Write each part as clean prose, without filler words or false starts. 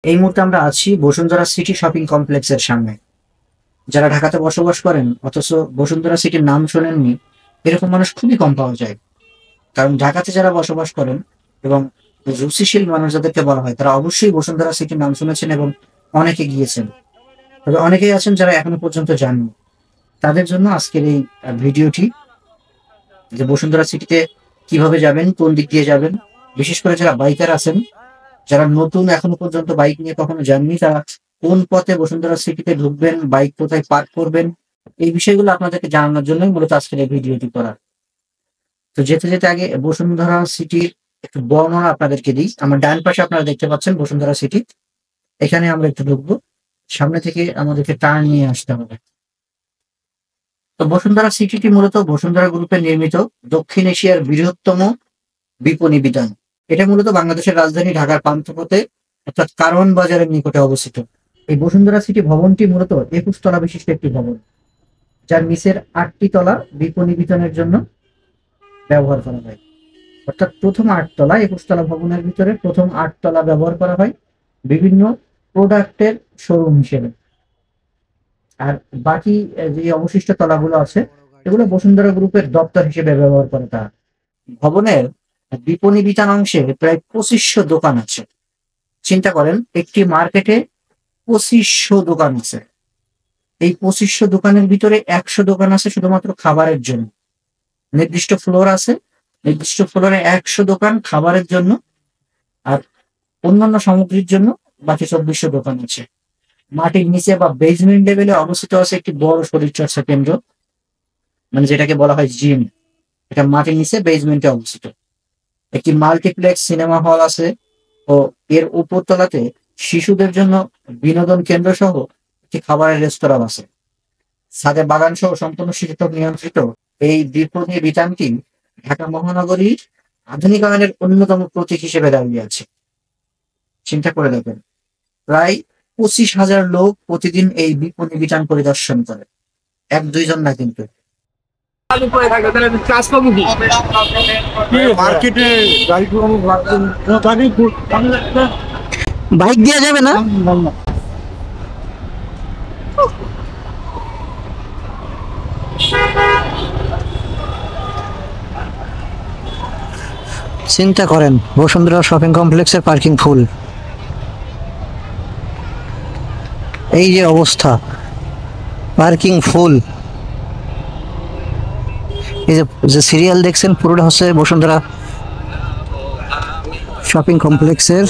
এই মুহূর্তে আমরা আছি বসুন্ধরা সিটি শপিং কমপ্লেক্সের সামনে। যারা ঢাকাতে বসবাস করেন অথচ বসুন্ধরা সিটির নাম শোনেননি, এরকম মানুষ খুবই কম পাওয়া যায়। কারণ ঢাকাতে যারা বসবাস করেন এবং রুচিশীল মানুষ যাদেরকে বলা হয়, তারা অবশ্যই বসুন্ধরা সিটির নাম শুনেছেন এবং অনেকে গিয়েছেন। তবে অনেকেই আছেন যারা এখনো পর্যন্ত যাননি। তাদের জন্য আজকের এই ভিডিওটি, যে বসুন্ধরা সিটিতে কিভাবে যাবেন, কোন দিক দিয়ে যাবেন, বিশেষ করে যারা বাইকার আছেন, যারা নতুন এখনো পর্যন্ত বাইক নিয়ে কখনো যাননি, তারা কোন পথে বসুন্ধরা সিটিতে ঢুকবেন, বাইক কোথায় পার্ক করবেন, এই বিষয়গুলো আপনাদেরকে জানানোর জন্যই মূলত আজকের এই ভিডিওটি করা। তো যেতে যেতে আগে বসুন্ধরা সিটির একটু বর্ণনা আপনাদেরকে দিই। আমার ডান পাশে আপনারা দেখতে পাচ্ছেন বসুন্ধরা সিটি। এখানে আমরা একটু ঢুকবো। সামনে থেকে আমাদেরকে টার্ন নিয়ে আসতে হবে। তো বসুন্ধরা সিটিটি মূলত বসুন্ধরা গ্রুপের নির্মিত দক্ষিণ এশিয়ার বৃহত্তম বিপণী বিতান। এটা মূলত বাংলাদেশের রাজধানী ঢাকার পান্থপথে অর্থাৎ কারওয়ান বাজারের নিকটে অবস্থিত। এই বসুন্ধরা সিটি ভবনটি মূলত ২১ তলা বিশিষ্ট একটি ভবন, যার নিচের ৮টি তলা বিপণী বিতানের জন্য ব্যবহার করা হয়। অর্থাৎ প্রথম ৮ তলা ২১ তলা ভবনের ভিতরে প্রথম ৮ তলা ব্যবহার করা হয় বিভিন্ন প্রোডাক্টের শোরুম হিসেবে। আর বাকি যে অবশিষ্ট তলাগুলো আছে, এগুলো বসুন্ধরা গ্রুপের দপ্তর হিসেবে ব্যবহার করে তারা। ভবনের বিপণী বিতান অংশে প্রায় ২৫০০ দোকান আছে। চিন্তা করেন, একটি মার্কেটে ২৫০০ দোকান আছে। এই ২৫০০ দোকানের ভিতরে ১০০ দোকান আছে শুধুমাত্র খাবারের জন্য। নির্দিষ্ট ফ্লোর আছে, নির্দিষ্ট ফ্লোরে ১০০ দোকান খাবারের জন্য, আর অন্যান্য সামগ্রীর জন্য বাকি ২৪০০ দোকান আছে। মাটির নিচে বা বেসমেন্ট লেভেলে অবস্থিত আছে একটি বড় শরীরচর্চা কেন্দ্র, মানে যেটাকে বলা হয় জিম। এটা মাটির নিচে বেসমেন্টে অবস্থিত। একটি মাল্টিপ্লেক্স সিনেমা হল আছে ও এর উপরতলাতে শিশুদের জন্য বিনোদন কেন্দ্র সহ একটি খাবারের রেস্তোরাঁ আছে। ছাদে বাগান সহ সম্পূর্ণ শিক্ষক নিয়ন্ত্রিত এই বিপণী বিতানটি ঢাকা মহানগরীর আধুনিকায়নের অন্যতম প্রতীক হিসেবে দাঁড়িয়ে আছে। চিন্তা করে দেখেন, প্রায় ২৫,০০০ লোক প্রতিদিন এই বিপণী বিতান পরিদর্শন করে। ১-২ জন না কিন্তু। মার্কেটে গাড়ি বাইক দেওয়া যাবে না? চিন্তা করেন, বসুন্ধরা শপিং কমপ্লেক্সের পার্কিং ফুল। এই যে অবস্থা, পার্কিং ফুল। এই যে সিরিয়াল দেখছেন, পুরোটা হচ্ছে বসুন্ধরা শপিং কমপ্লেক্সের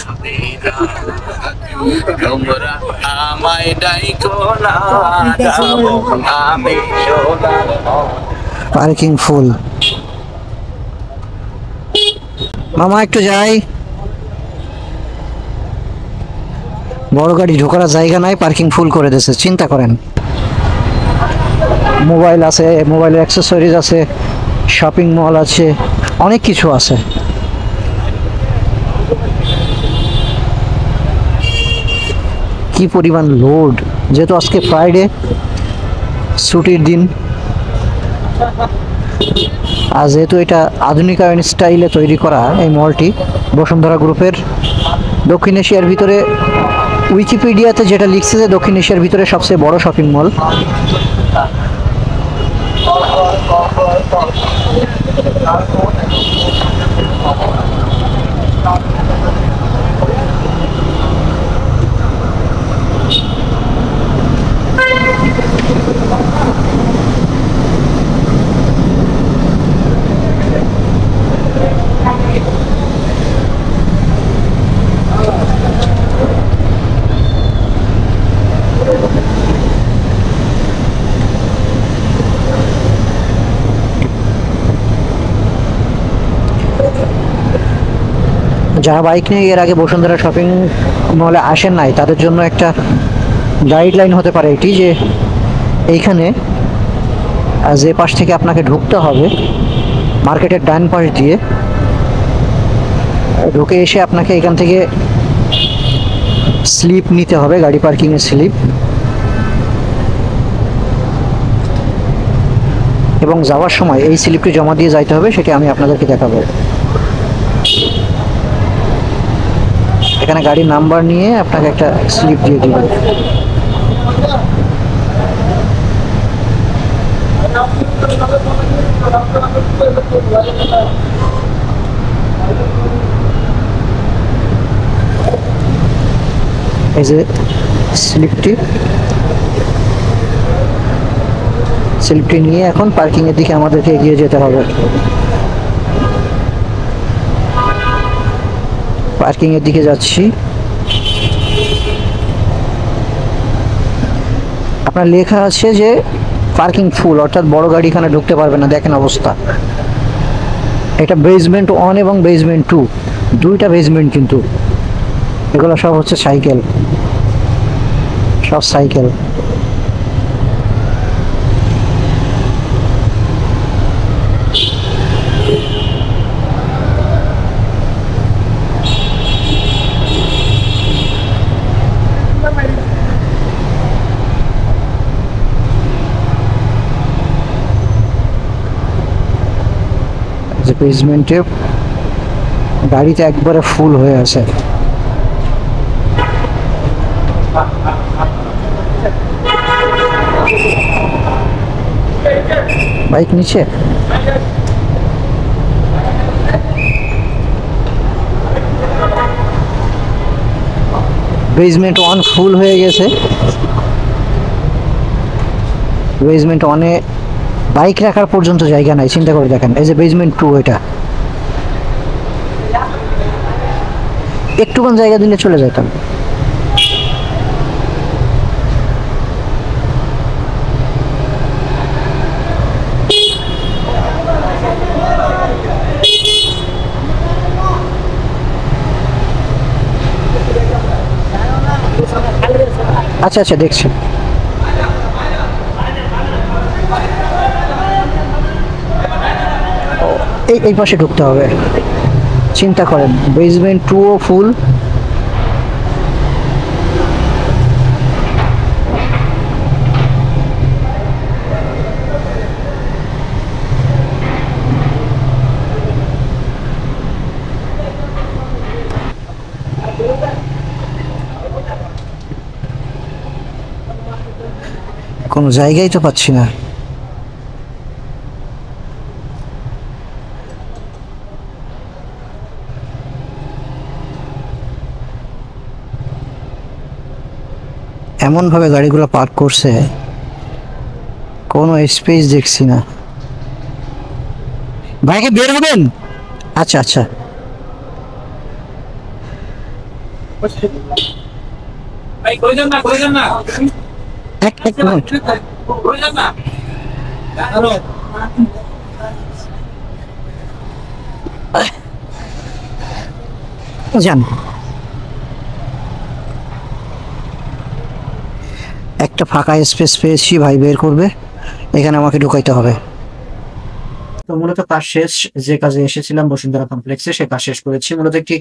পার্কিং ফুল। মামা একটু যাই, বড় গাড়ি ঢোকার জায়গা নাই, পার্কিং ফুল করে দিয়েছে। চিন্তা করেন, মোবাইল আছে, মোবাইলের অ্যাক্সেসরিজ আছে, শপিং মল আছে, অনেক কিছু আছে। কি পরিমাণ লোড! যেহেতু আজকে ফ্রাইডে, ছুটির দিন, আর যেহেতু এটা আধুনিকায়ন স্টাইলে তৈরি করা এই মলটি বসুন্ধরা গ্রুপের দক্ষিণ এশিয়ার ভিতরে, উইকিপিডিয়াতে যেটা লিখছে যে দক্ষিণ এশিয়ার ভিতরে সবচেয়ে বড় শপিং মল। যারা বাইক নিয়ে এর আগে বসুন্ধরা শপিং মলে আসেন নাই, তাদের জন্য একটা গাইডলাইন হতে পারে এটি, যে এইখানে যে পাশ থেকে আপনাকে ঢুকতে হবে, মার্কেটের ডান পাশ দিয়ে ঢুকে এসে আপনাকে এখান থেকে স্লিপ নিতে হবে, গাড়ি পার্কিংয়ের স্লিপ, এবং যাওয়ার সময় এই স্লিপটি জমা দিয়ে যাইতে হবে। সেটি আমি আপনাদেরকে দেখাবো। এখানে গাড়ির নাম্বার নিয়ে আপনাকে একটা স্লিপ দিয়ে দিবে। এই যে স্লিপটি নিয়ে এখন পার্কিং এর দিকে আমাদেরকে এগিয়ে যেতে হবে। পার্কিং এর দিকে যাচ্ছি। আপনার লেখা আছে যে পার্কিং ফুল, অর্থাৎ বড় গাড়ি এখানে ঢুকতে পারবে না। দেখেন অবস্থা। এটা বেসমেন্ট 1 এবং বেসমেন্ট 2, দুইটা বেসমেন্ট, কিন্তু এগুলো সব হচ্ছে সাইকেল, সব সাইকেল। বেসমেন্টে গাড়িতে একবারে ফুল হয়ে আছে। বাইক নিচে বেসমেন্ট 1 ফুল হয়ে গেছে। বেসমেন্ট 1-এ বাইক রাখার পর্যন্ত জায়গা নাই, চিন্তা করে দেখেন। এই যে বেসমেন্ট 2, এটা একটুখানি জায়গা দিলে চলে যেতাম। আচ্ছা আচ্ছা, দেখছি। এই পাশে ঢুকতে হবে। চিন্তা করেন, বেসমেন্ট 2ও ফুল। কোনো জায়গায় তো পাচ্ছি না। এমন ভাবে গাড়িগুলো পার্ক করছে, কোনো স্পেস দেখছি না। বাইকে বের হবেন? আচ্ছা আচ্ছা, এক মিনিট। যান, একটা ফাঁকা স্পেস পেয়েছি, ভাই বের করবে, এখানে আমাকে ঢুকাইতে হবে। তো মূলত কাজ শেষ। যে কাজে এসেছিলাম বসুন্ধরা কমপ্লেক্সে, সে কাজ শেষ করেছি। মূলত একটি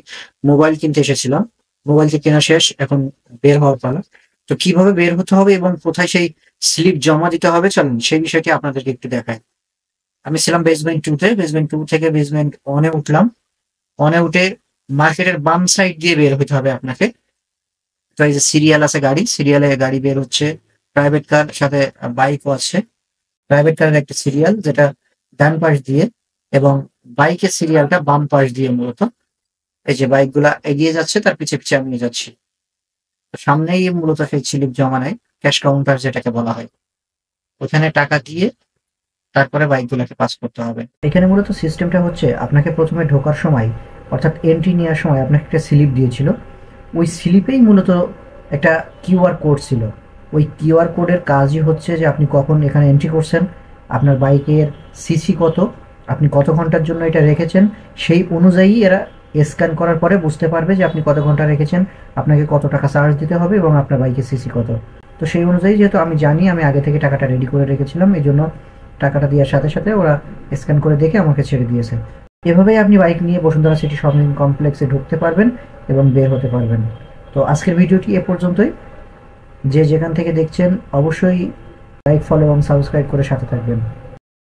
মোবাইল কিনতে এসেছিলাম, মোবাইলটি কেনা শেষ, এখন বের হওয়ার পালা। তো কিভাবে বের হতে হবে এবং কোথায় সেই স্লিপ জমা দিতে হবে, চলুন সেই বিষয়টি আপনাদেরকে একটু দেখাই। আমি ছিলাম বেসমেন্ট 2-তে, বেসমেন্ট 2 থেকে বেসমেন্ট 1-এ উঠলাম। 1-এ উঠে মার্কেটের বাম সাইড দিয়ে বের হতে হবে আপনাকে। তো এই যে সিরিয়াল আছে, গাড়ি সিরিয়ালে গাড়ি বের হচ্ছে, প্রাইভেট কার সাথে বাইকও আছে। প্রাইভেট কারের একটা সিরিয়াল যেটা ডান পাশ দিয়ে, এবং বাইকের সিরিয়ালটা বাম পাশ দিয়ে। মূলত এই যে বাইক গুলা এগিয়ে যাচ্ছে, তার পিছে পিছে আমি যাচ্ছি। সামনেই মূলত সেই স্লিপ জমা নেয়, ক্যাশ কাউন্টার যেটাকে বলা হয়। ওখানে টাকা দিয়ে তারপরে বাইক গুলাকে পাস করতে হবে। এখানে মূলত সিস্টেমটা হচ্ছে, আপনাকে প্রথমে ঢোকার সময় অর্থাৎ এন্ট্রি নেওয়ার সময় আপনাকে একটা স্লিপ দিয়েছিল। ওই স্লিপেই মূলত একটা কিউআর কোড ছিল। ওই কিউআর কোডের কাজই হচ্ছে যে আপনি কখন এখানে এন্ট্রি করছেন, আপনার বাইকের সিসি কত, আপনি কত ঘন্টার জন্য এটা রেখেছেন, সেই অনুযায়ী এরা স্ক্যান করার পরে বুঝতে পারবে যে আপনি কত ঘন্টা রেখেছেন, আপনাকে কত টাকা চার্জ দিতে হবে এবং আপনার বাইকের সিসি কত। তো সেই অনুযায়ী যেহেতু আমি জানি, আমি আগে থেকে টাকাটা রেডি করে রেখেছিলাম, এই জন্য টাকাটা দেওয়ার সাথে সাথে ওরা স্ক্যান করে দেখে আমাকে ছেড়ে দিয়েছে। এভাবেই আপনি বাইক নিয়ে বসুন্ধরা সিটি শপিং কমপ্লেক্সে ঢুকতে পারবেন এবং বের হতে পারবেন। তো আজকের ভিডিওটি এ পর্যন্তই। যে যেখান থেকে দেখছেন অবশ্যই লাইক, ফলো এবং সাবস্ক্রাইব করে সাথে থাকবেন।